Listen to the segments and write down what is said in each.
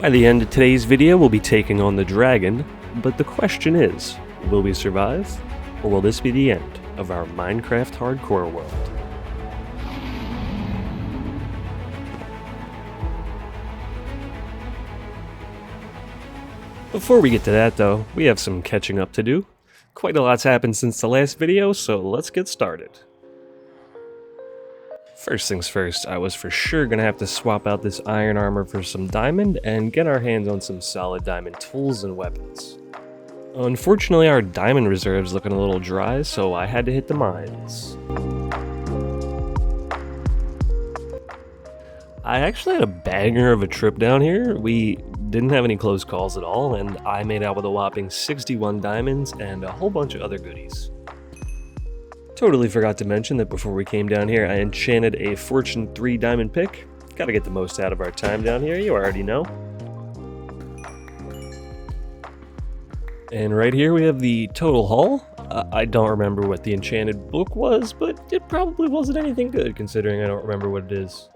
By the end of today's video, we'll be taking on the dragon, but the question is, will we survive, or will this be the end of our Minecraft hardcore world? Before we get to that though, we have some catching up to do. Quite a lot's happened since the last video, so let's get started. First things first, I was for sure gonna have to swap out this iron armor for some diamond and get our hands on some solid diamond tools and weapons. Unfortunately, our diamond reserve's looking a little dry, so I had to hit the mines. I actually had a banger of a trip down here. We didn't have any close calls at all, and I made out with a whopping 61 diamonds and a whole bunch of other goodies. Totally forgot to mention that before we came down here, I enchanted a Fortune 3 diamond pick. Gotta get the most out of our time down here, you already know. And right here we have the total haul. I don't remember what the enchanted book was, but it probably wasn't anything good considering I don't remember what it is.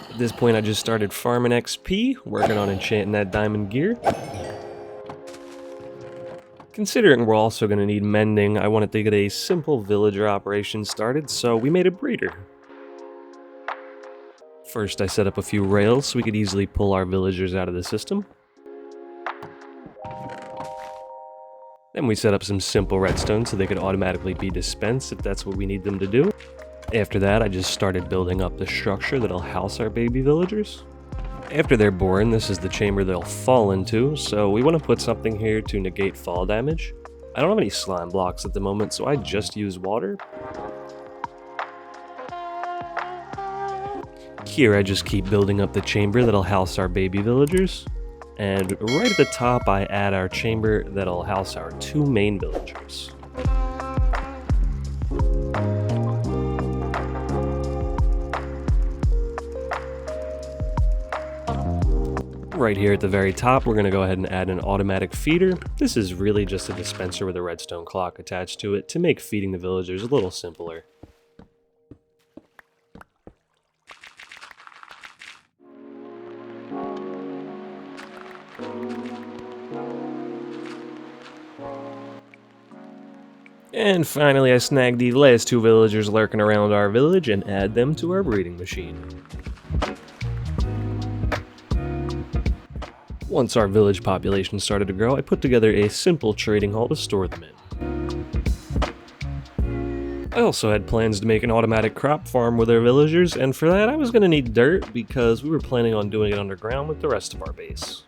At this point I just started farming XP, working on enchanting that diamond gear. Considering we're also going to need mending, I wanted to get a simple villager operation started, so we made a breeder. First I set up a few rails so we could easily pull our villagers out of the system. Then we set up some simple redstone so they could automatically be dispensed if that's what we need them to do. After that I just started building up the structure that'll house our baby villagers. After they're born, this is the chamber they'll fall into, so we want to put something here to negate fall damage. I don't have any slime blocks at the moment, so I just use water. Here I just keep building up the chamber that'll house our baby villagers. And right at the top I add our chamber that'll house our 2 main villagers. Right here at the very top, we're going to go ahead and add an automatic feeder. This is really just a dispenser with a redstone clock attached to it to make feeding the villagers a little simpler. And finally, I snagged the last 2 villagers lurking around our village and add them to our breeding machine. Once our village population started to grow, I put together a simple trading hall to store them in. I also had plans to make an automatic crop farm with our villagers, and for that I was going to need dirt because we were planning on doing it underground with the rest of our base.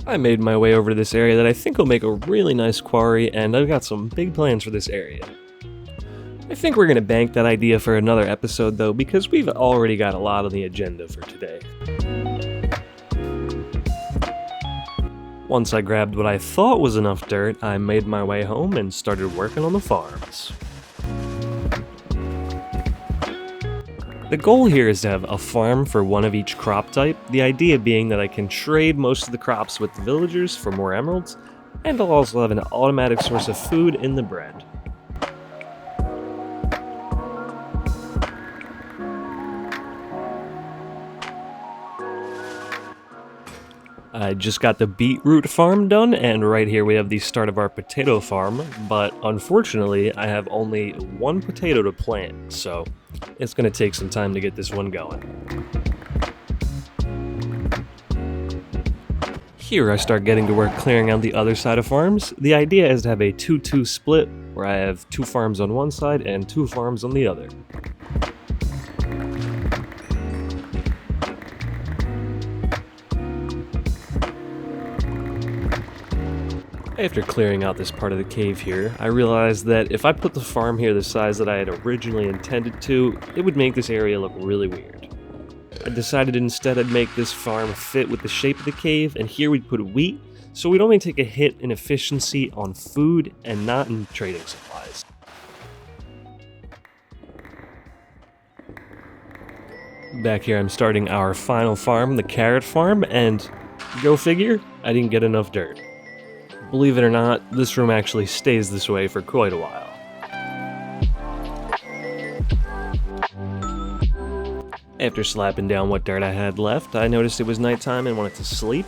I made my way over to this area that I think will make a really nice quarry, and I've got some big plans for this area. I think we're going to bank that idea for another episode though, because we've already got a lot on the agenda for today. Once I grabbed what I thought was enough dirt, I made my way home and started working on the farms. The goal here is to have a farm for one of each crop type, the idea being that I can trade most of the crops with the villagers for more emeralds, and I'll also have an automatic source of food in the bread. I just got the beetroot farm done, and right here we have the start of our potato farm, but unfortunately I have only 1 potato to plant, so it's going to take some time to get this one going. Here I start getting to work clearing out the other side of farms. The idea is to have a 2-2 split, where I have 2 farms on one side and 2 farms on the other. After clearing out this part of the cave here, I realized that if I put the farm here the size that I had originally intended to, it would make this area look really weird. I decided instead I'd make this farm fit with the shape of the cave, and here we'd put wheat, so we'd only take a hit in efficiency on food and not in trading supplies. Back here I'm starting our final farm, the carrot farm, and go figure, I didn't get enough dirt. Believe it or not, this room actually stays this way for quite a while. After slapping down what dirt I had left, I noticed it was nighttime and wanted to sleep.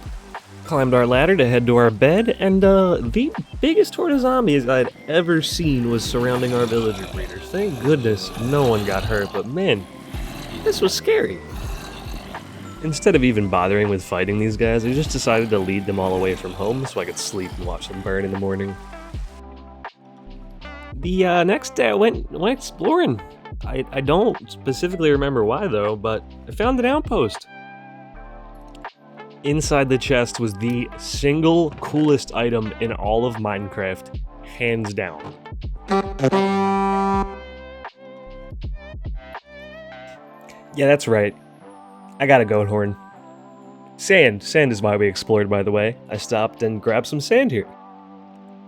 Climbed our ladder to head to our bed, and the biggest horde of zombies I'd ever seen was surrounding our villager breeders. Thank goodness no one got hurt, but man, this was scary. Instead of even bothering with fighting these guys, I just decided to lead them all away from home so I could sleep and watch them burn in the morning. The next day I went exploring. I don't specifically remember why though, but I found an outpost. Inside the chest was the single coolest item in all of Minecraft, hands down. Yeah, that's right. I got a goat horn. Sand is why we explored, by the way. I stopped and grabbed some sand here.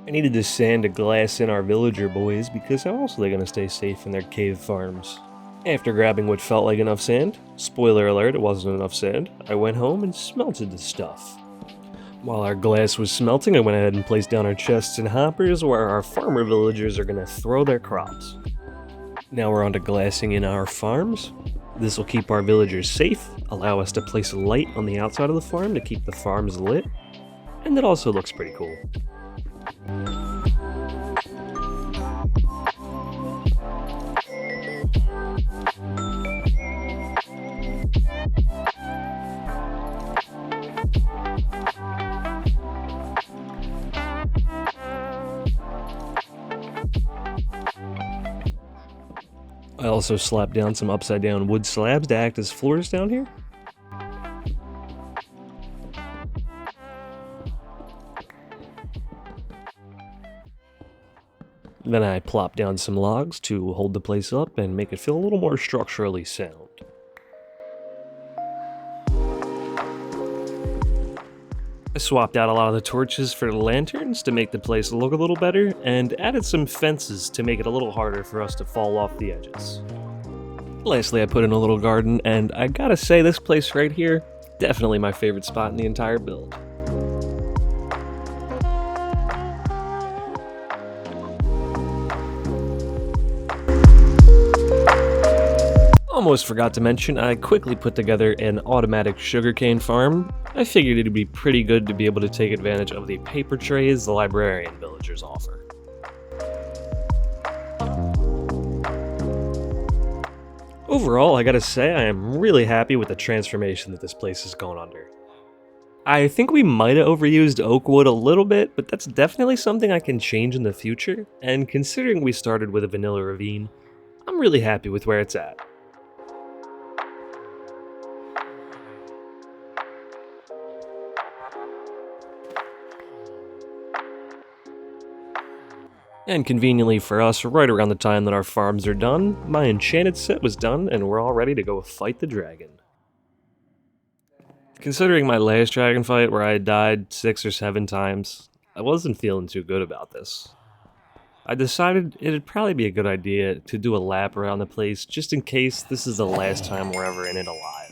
I needed this sand to glass in our villager boys because how else are they going to stay safe in their cave farms? After grabbing what felt like enough sand, spoiler alert, it wasn't enough sand, I went home and smelted the stuff. While our glass was smelting, I went ahead and placed down our chests and hoppers where our farmer villagers are going to throw their crops. Now we're on to glassing in our farms. This will keep our villagers safe, allow us to place a light on the outside of the farm to keep the farms lit, and it also looks pretty cool. I also slapped down some upside down wood slabs to act as floors down here. Then I plopped down some logs to hold the place up and make it feel a little more structurally sound. I swapped out a lot of the torches for the lanterns to make the place look a little better, and added some fences to make it a little harder for us to fall off the edges. Lastly, I put in a little garden, and I gotta say this place right here, definitely my favorite spot in the entire build. Almost forgot to mention, I quickly put together an automatic sugarcane farm. I figured it'd be pretty good to be able to take advantage of the paper trays the librarian villagers offer. Overall, I gotta say, I am really happy with the transformation that this place has gone under. I think we might have overused oak wood a little bit, but that's definitely something I can change in the future, and considering we started with a vanilla ravine, I'm really happy with where it's at. And conveniently for us, right around the time that our farms are done, my enchanted set was done and we're all ready to go fight the dragon. Considering my last dragon fight where I died 6 or 7 times, I wasn't feeling too good about this. I decided it'd probably be a good idea to do a lap around the place just in case this is the last time we're ever in it alive.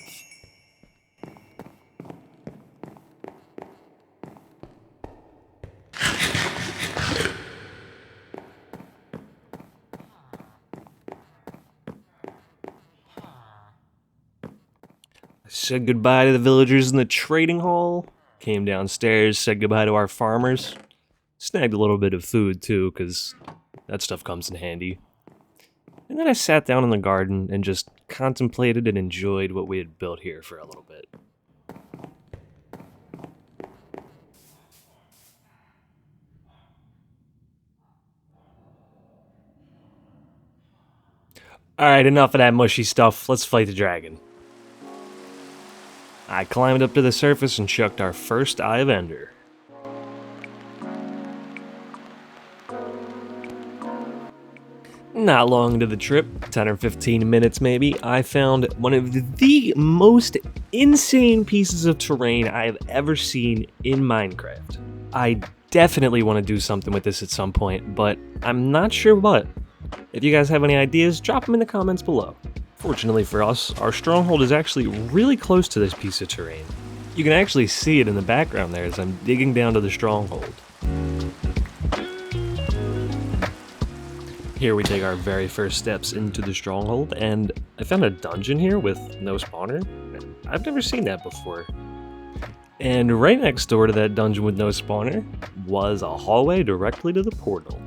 Said goodbye to the villagers in the trading hall, came downstairs, said goodbye to our farmers, snagged a little bit of food too, because that stuff comes in handy. And then I sat down in the garden and just contemplated and enjoyed what we had built here for a little bit. Alright, enough of that mushy stuff, let's fight the dragon. I climbed up to the surface and chucked our first Eye of Ender. Not long into the trip, 10 or 15 minutes maybe, I found one of the most insane pieces of terrain I have ever seen in Minecraft. I definitely want to do something with this at some point, but I'm not sure what. If you guys have any ideas, drop them in the comments below. Fortunately for us, our stronghold is actually really close to this piece of terrain. You can actually see it in the background there as I'm digging down to the stronghold. Here we take our very first steps into the stronghold, and I found a dungeon here with no spawner. I've never seen that before. And right next door to that dungeon with no spawner was a hallway directly to the portal.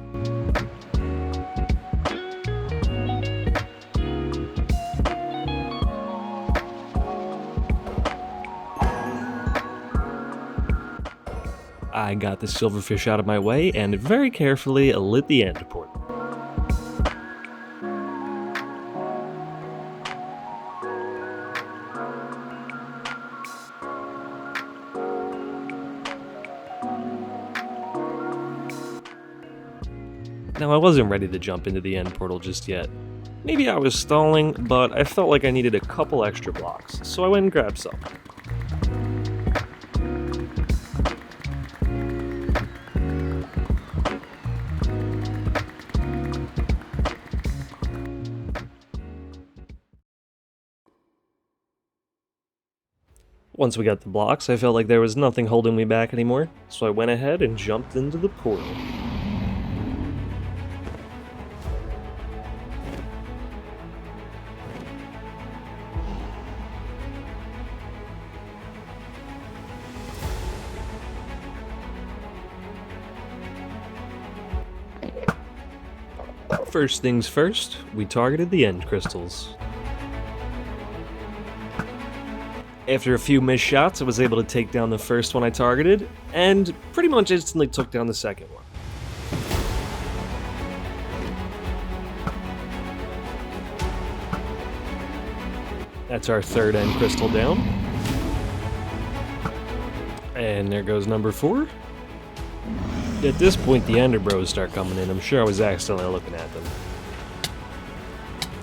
I got the silverfish out of my way and very carefully lit the end portal. Now I wasn't ready to jump into the end portal just yet. Maybe I was stalling, but I felt like I needed a couple extra blocks, so I went and grabbed some. Once we got the blocks, I felt like there was nothing holding me back anymore, so I went ahead and jumped into the portal. First things first, we targeted the end crystals. After a few missed shots, I was able to take down the first one I targeted, and pretty much instantly took down the second one. That's our third end crystal down. And there goes number 4. At this point, the Ender Bros start coming in. I'm sure I was accidentally looking at them.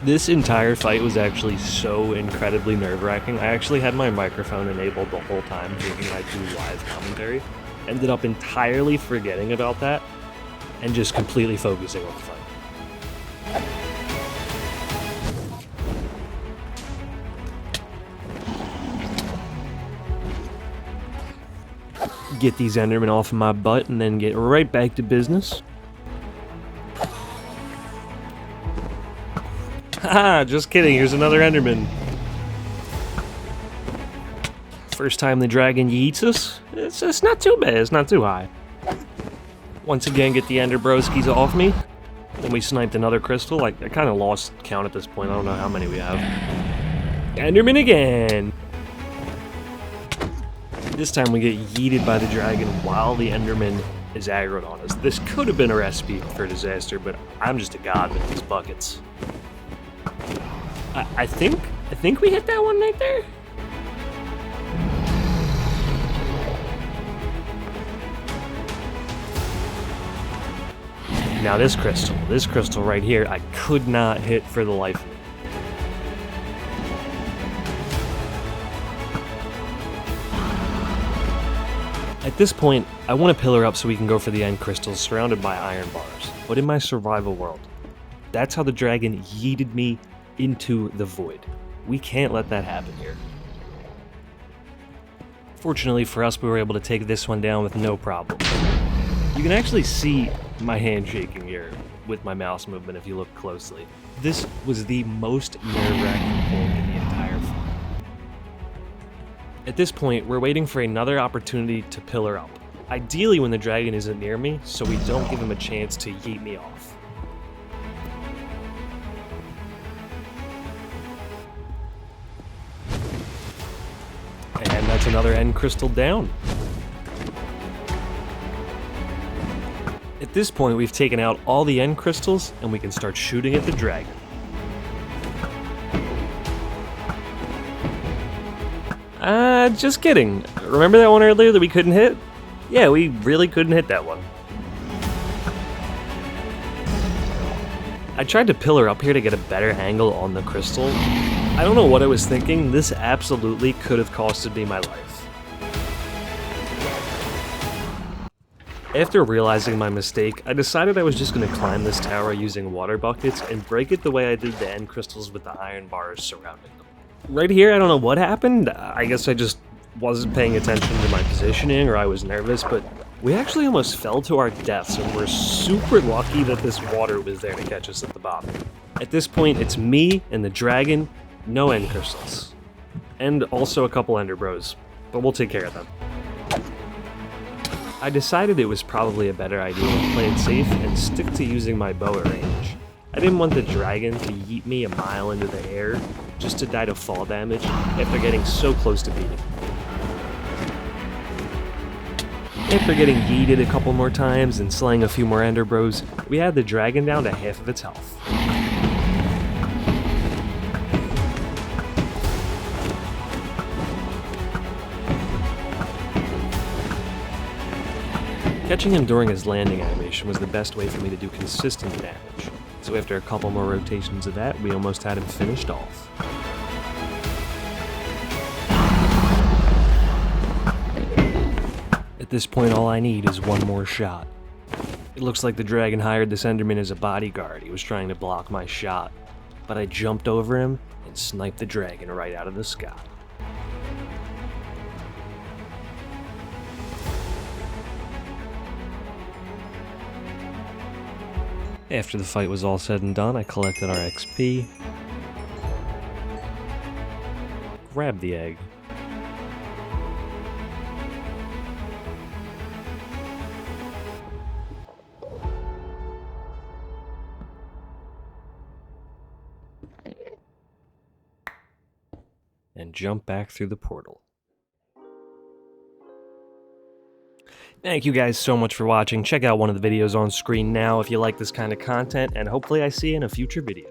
This entire fight was actually so incredibly nerve-wracking. I actually had my microphone enabled the whole time, thinking I'd do live commentary. Ended up entirely forgetting about that, and just completely focusing on the fight. Get these Endermen off of my butt and then get right back to business. Haha, just kidding, here's another Enderman. First time the dragon yeets us? It's not too bad, it's not too high. Once again, get the Ender Broskies off me. Then we sniped another crystal. I kind of lost count at this point, I don't know how many we have. Enderman again! This time we get yeeted by the dragon while the Enderman is aggroed on us. This could have been a recipe for disaster, but I'm just a god with these buckets. I think we hit that one right there? Now this crystal right here, I could not hit for the life of me. At this point, I want to pillar up so we can go for the end crystals surrounded by iron bars. But in my survival world, that's how the dragon yeeted me into the void. We can't let that happen here. Fortunately for us, we were able to take this one down with no problem. You can actually see my hand shaking here with my mouse movement if you look closely. This was the most nerve-wracking point in the entire fight. At this point, we're waiting for another opportunity to pillar up. Ideally when the dragon isn't near me, so we don't give him a chance to yeet me off. And that's another end crystal down. At this point, we've taken out all the end crystals, and we can start shooting at the dragon. Just kidding. Remember that one earlier that we couldn't hit? Yeah, we really couldn't hit that one. I tried to pillar up here to get a better angle on the crystal. I don't know what I was thinking. This absolutely could have costed me my life. After realizing my mistake, I decided I was just going to climb this tower using water buckets and break it the way I did the end crystals with the iron bars surrounding them. Right here, I don't know what happened. I guess I just wasn't paying attention to my positioning or I was nervous, but We actually almost fell to our deaths, and we're super lucky that this water was there to catch us at the bottom. At this point, it's me and the dragon, no end crystals. And also a couple ender bros, but we'll take care of them. I decided it was probably a better idea to play it safe and stick to using my bow at range. I didn't want the dragon to yeet me a mile into the air just to die to fall damage after getting so close to beating. After getting yeeted a couple more times and slaying a few more ender bros, we had the dragon down to half of its health. Catching him during his landing animation was the best way for me to do consistent damage, so after a couple more rotations of that, we almost had him finished off. At this point, all I need is one more shot. It looks like the dragon hired this Enderman as a bodyguard. He was trying to block my shot, but I jumped over him and sniped the dragon right out of the sky. After the fight was all said and done, I collected our XP, grabbed the egg, and jumped back through the portal. Thank you guys so much for watching. Check out one of the videos on screen now if you like this kind of content, and hopefully I see you in a future video.